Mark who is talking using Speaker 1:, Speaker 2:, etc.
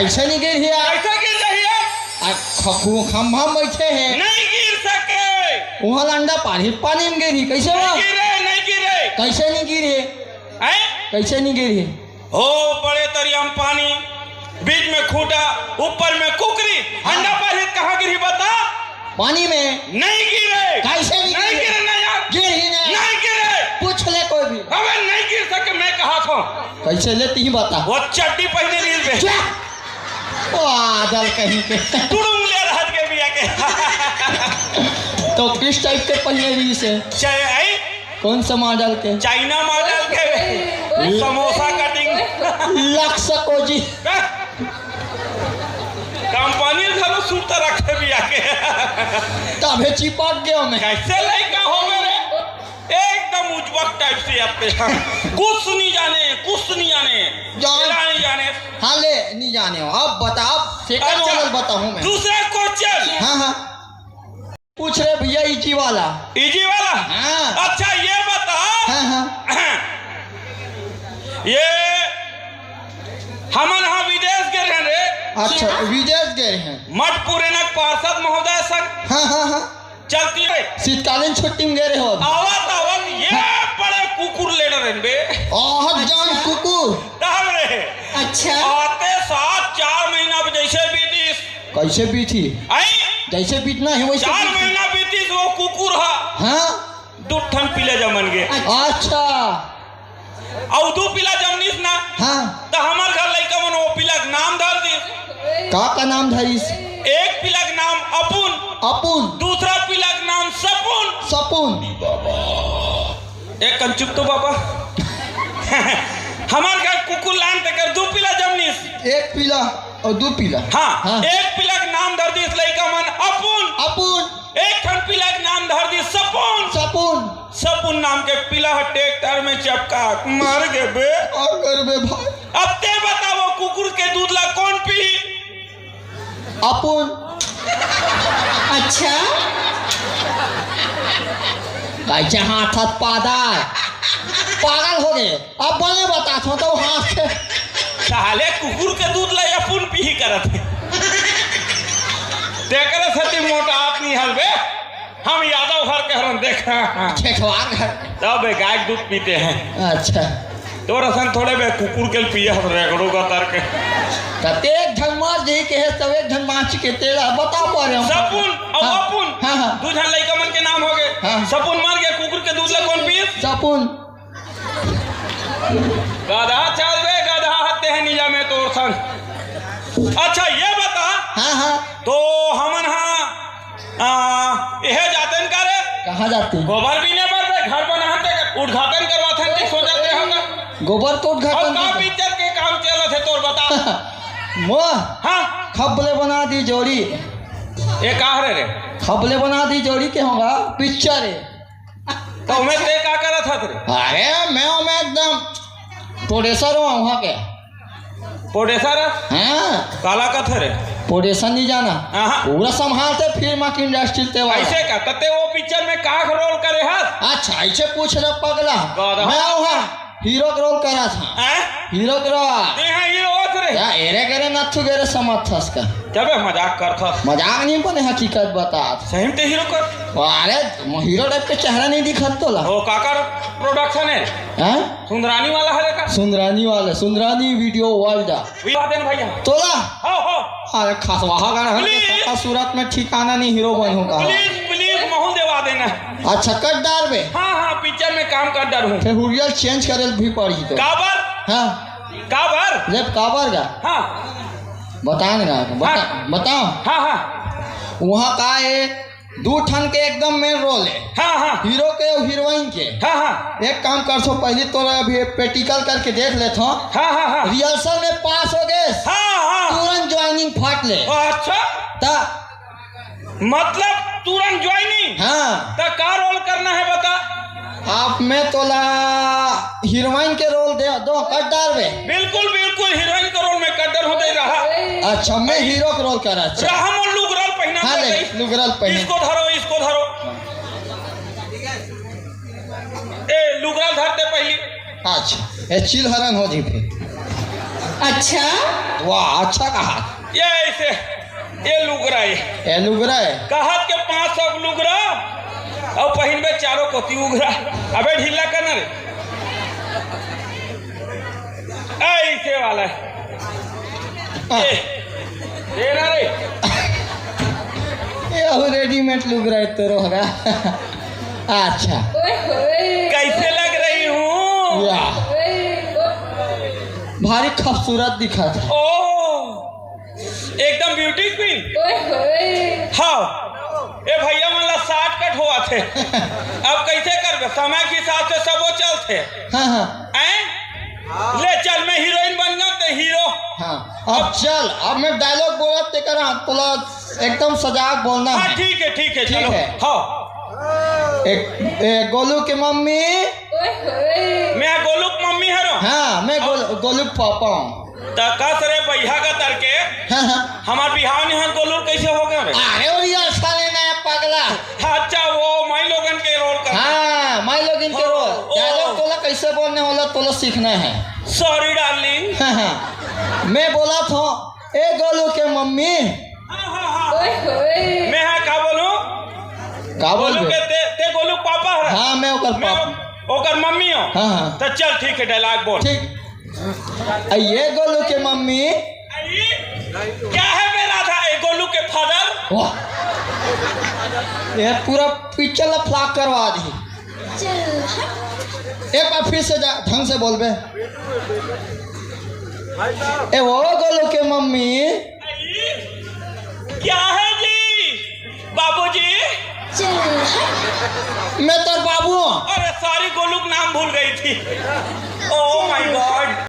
Speaker 1: कैसे नहीं गिर है?
Speaker 2: कैसे गिर रही है?
Speaker 1: खंभा में बैठे हैं,
Speaker 2: नहीं गिर सके।
Speaker 1: वहाँ लंडा पानी में गिरी कैसे?
Speaker 2: नहीं गिरे, नहीं गिरे।
Speaker 1: कैसे नहीं गिरे? कैसे नहीं गिरी?
Speaker 2: हो बड़े तरिया में पानी, बीच में खूटा, ऊपर में कुकरी, अंडा पर कहाँ गिरी बता?
Speaker 1: पानी में
Speaker 2: नहीं गिरे।
Speaker 1: कैसे नहीं
Speaker 2: गिरे? ना यार,
Speaker 1: गिर ही
Speaker 2: नहीं गिरे।
Speaker 1: पूछ ले कोई भी।
Speaker 2: अबे नहीं गिर सके, मैं कहा था।
Speaker 1: कैसे लेती ही बता।
Speaker 2: वो चड्डी पहने रील पे
Speaker 1: आदल कहीं के
Speaker 2: तुड़ुंग ले रहा के बिया के।
Speaker 1: तो किस टाइप के पहने रील से? कौन सा मॉडल के?
Speaker 2: चाइना मॉडल के, समोसा कटिंग
Speaker 1: लक्सको जी
Speaker 2: कंपनी घरो सूता रखे बिया के।
Speaker 1: तबे चिपक गया मैं।
Speaker 2: कैसे लड़का हो मेरे, एकदम उजबक टाइप से आते हैं। कुछ नहीं जाने, कुछ नहीं जाने, नहीं जाने।
Speaker 1: हाँ ले नहीं जाने हो। अब बता, अब सेकंड मॉडल बताऊं मैं।
Speaker 2: दूसरा क्वेश्चन।
Speaker 1: हाँ हाँ पूछ रहे भैया, इजी वाला।
Speaker 2: इजी वाला?
Speaker 1: हाँ।
Speaker 2: अच्छा ये बता।
Speaker 1: हाँ हाँ
Speaker 2: ये हमन यहाँ विदेश गए हैं रे।
Speaker 1: अच्छा विदेश गए हैं।
Speaker 2: मठ पुरेनक पार्षद महोदय संग
Speaker 1: हाँ हाँ हाँ
Speaker 2: चलती है।
Speaker 1: शीतकालीन छुट्टी में गए रहे हो?
Speaker 2: आवत आवत ये बड़े कुकुर ले रहे बे।
Speaker 1: जान कुकुर
Speaker 2: रे।
Speaker 1: अच्छा
Speaker 2: आते साथ 4 महीना जैसे बीतीस।
Speaker 1: कैसे बीती? जैसे बीतना है वैसे
Speaker 2: 4 महीना बीतीस। वो कुकुर
Speaker 1: हाँ
Speaker 2: 2 ठन पीला जमन गे।
Speaker 1: अच्छा
Speaker 2: और 2 पीला जमनीस ना।
Speaker 1: हाँ
Speaker 2: तो हमार घर लड़का मन वो पीला के नाम धर दी।
Speaker 1: का नाम धरिस?
Speaker 2: एक पीला के नाम अपुन,
Speaker 1: अपुन।
Speaker 2: दूसरा पीला के नाम सपुन।
Speaker 1: सपुन।
Speaker 2: एक कंचुप तो बाबा। हमार घर कुकुर लान तक 2 पीला जमनीस।
Speaker 1: एक पीला और 2 पीला।
Speaker 2: हाँ। एक पीला के नाम धर दी लड़का मन अपुन।
Speaker 1: अपुन।
Speaker 2: एक खन पीला के नाम धर दी सपुन।
Speaker 1: सपुन।
Speaker 2: सपुन नाम के पीला ट्रैक्टर में चपका मर गए बे।
Speaker 1: और कर बे भाई।
Speaker 2: अब ते बताओ कुकुर के दूध ला कौन पी?
Speaker 1: अपुन। अच्छा कैसे हाथ पागल हो गए? अब बने बता तो हाथ से
Speaker 2: साले कुकुर के दूध ला अपुन पी ही करत है। तेकरे सती मोटा आदमी हल बे। हम यादव घर के हरन देखा।
Speaker 1: ठेठवार घर
Speaker 2: तब गाय दूध पीते हैं।
Speaker 1: अच्छा
Speaker 2: तो रसन थोड़े बे कुकुर के पिए हम रेगड़ो का तर के।
Speaker 1: तब एक ढंग मार जे के है तब एक ढंग मार के तेरा बता पा रहे हम।
Speaker 2: सपुन और अपुन।
Speaker 1: हाँ हाँ
Speaker 2: 2 जन लड़का मन के नाम हो गए।
Speaker 1: हाँ।
Speaker 2: सपुन मर गया, कुकुर के दूध ला कौन पिए?
Speaker 1: सपुन।
Speaker 2: गधा चल बे, गधा हत्ते हैं निजा में तो संग। अच्छा ये बता।
Speaker 1: हाँ हाँ
Speaker 2: तो हमन यह जातन करे
Speaker 1: कहाँ जाते हैं?
Speaker 2: गोबर भी नहीं बन घर बनाते उद्घाटन करवाते हैं। सो जाते हैं
Speaker 1: गोबर तो उद्घाटन
Speaker 2: का पिक्चर के काम चल थे तोर बता।
Speaker 1: मोह
Speaker 2: हाँ
Speaker 1: खबले बना दी जोड़ी।
Speaker 2: ये कहा रे
Speaker 1: खबले बना दी जोड़ी के होगा पिक्चर है।
Speaker 2: तो मैं ते का करत था रे?
Speaker 1: अरे मैं एकदम प्रोड्यूसर हूँ वहाँ के।
Speaker 2: प्रोड्यूसर?
Speaker 1: हाँ
Speaker 2: काला का थे रे?
Speaker 1: प्रोड्यूसर नहीं जाना, पूरा संभालते फिल्म की इंडस्ट्री ते वाला।
Speaker 2: ऐसे का तते वो पिक्चर में का रोल करे है?
Speaker 1: अच्छा ऐसे पूछ रहा पगला। मैं वहाँ हीरो का रोल करा था। हीरो का रोल
Speaker 2: हीरो
Speaker 1: एरे करे नथु गेरे समर्थस का।
Speaker 2: जब मजाक करता
Speaker 1: मजाक नहीं बने हकीकत बता।
Speaker 2: सही में हीरो कर।
Speaker 1: अरे हीरो टाइप के चेहरा नहीं दिखत तोला।
Speaker 2: वो काकर प्रोडक्शन है? हैं? सुंदरानी वाला है का?
Speaker 1: सुंदरानी वाले सुंदरानी वीडियो वर्ल्ड
Speaker 2: देन भैया
Speaker 1: तोला।
Speaker 2: हो
Speaker 1: अरे खसवाहा गाना है सूरत में ठिकाना नहीं हीरो बन होगा।
Speaker 2: प्लीज महू देवा देना।
Speaker 1: अच्छा कट डाल बे।
Speaker 2: हाँ पिक्चर में काम कर डाल हूँ।
Speaker 1: फिर हुरियल चेंज करे भी पड़ी तो
Speaker 2: काबर।
Speaker 1: हाँ
Speaker 2: काबर
Speaker 1: जब काबर का
Speaker 2: हाँ
Speaker 1: बता बताओ।
Speaker 2: हाँ
Speaker 1: वहाँ का एक 2 ठन के एकदम मेन रोल है।
Speaker 2: हाँ
Speaker 1: हीरो के और हीरोइन के।
Speaker 2: हाँ
Speaker 1: एक काम कर सो पहले तो अभी प्रैक्टिकल करके देख लेता हूँ।
Speaker 2: हाँ
Speaker 1: रिहर्सल में पास हो गए।
Speaker 2: हाँ
Speaker 1: तुरंत ज्वाइनिंग फाट ले।
Speaker 2: अच्छा मतलब तुरंत ज्वाइनिंग।
Speaker 1: हाँ
Speaker 2: तो का रोल करना है बता।
Speaker 1: आप में तोला हीरोइन के रोल दे दो कट्टर में।
Speaker 2: बिल्कुल हीरोइन के रोल में कट्टर होते रहा।
Speaker 1: अच्छा मैं हीरो का रोल करा। अच्छा
Speaker 2: हम लुगरल पहना।
Speaker 1: हाँ ले लुगरल पहना।
Speaker 2: इसको धरो ए लुगरल धरते पहली।
Speaker 1: अच्छा ये चिल हरण हो जी फिर
Speaker 3: अच्छा
Speaker 1: वाह अच्छा कहा।
Speaker 2: ये ऐसे ये लुगरा है
Speaker 1: ए लुगरा है।
Speaker 2: कहत के 500 लुगरा और पहिन में चारों कोती उगरा। अबे ढीला करना रे ऐसे वाला है ये देना रे
Speaker 1: ये रेडीमेड लुगरा है तेरो होगा। अच्छा
Speaker 2: कैसे लग रही हूँ
Speaker 1: या भारी खूबसूरत दिखा था।
Speaker 2: ओ एकदम ब्यूटी क्वीन। हाँ ए भैया मतलब 60 कट हुआ थे। अब कैसे करबे समय के हिसाब से सब वो चलते
Speaker 1: हाँ हाँ
Speaker 2: हैं। ले चल मैं हीरोइन बन गया तो हीरो।
Speaker 1: हाँ अब चल अब मैं डायलॉग बोला ते करा तोला एकदम सजाग बोलना
Speaker 2: हाँ
Speaker 1: है।
Speaker 2: ठीक है
Speaker 1: ठीक
Speaker 2: चलो
Speaker 1: है।
Speaker 2: हाँ
Speaker 1: गोलू की मम्मी।
Speaker 2: मैं गोलू की मम्मी है रो।
Speaker 1: हाँ मैं गोलू पापा हूँ।
Speaker 2: कस रे भैया का तरके
Speaker 1: हाँ हाँ
Speaker 2: हमार बिहाव नहीं है गोलू कैसे हो गया रे।
Speaker 1: अरे वो ये साले नया पगला।
Speaker 2: अच्छा वो माई लोगन के रोल कर।
Speaker 1: हाँ माई लोग इनके
Speaker 2: हाँ,
Speaker 1: रोल
Speaker 2: ओ।
Speaker 1: डायलॉग तोला कैसे बोलने वाला तोला सीखना है।
Speaker 2: Sorry darling.
Speaker 1: हाँ हाँ मैं बोला था ए गोलू के मम्मी।
Speaker 2: मैं हाँ का बोलूं
Speaker 1: का बोल
Speaker 2: गोलू के ते गोलू पापा है।
Speaker 1: हाँ मैं ओकर
Speaker 2: मैं
Speaker 1: पापा।
Speaker 2: ओकर मम्मी हो।
Speaker 1: हाँ हाँ
Speaker 2: तो चल ठीक है डायलॉग बोल।
Speaker 1: ठीक ये गोलू के मम्मी।
Speaker 2: क्या है मेरा था ए गोलू के फादर।
Speaker 1: वाह ये पूरा पिक्चर फ्लॉप करवा दी। एक बार फिर से जा ढंग से बोल बे। ए वो गोलू के मम्मी।
Speaker 2: क्या है जी बाबूजी।
Speaker 1: मैं तो बाबू हूँ।
Speaker 2: अरे सॉरी गोलू का नाम भूल गई थी। Oh my God.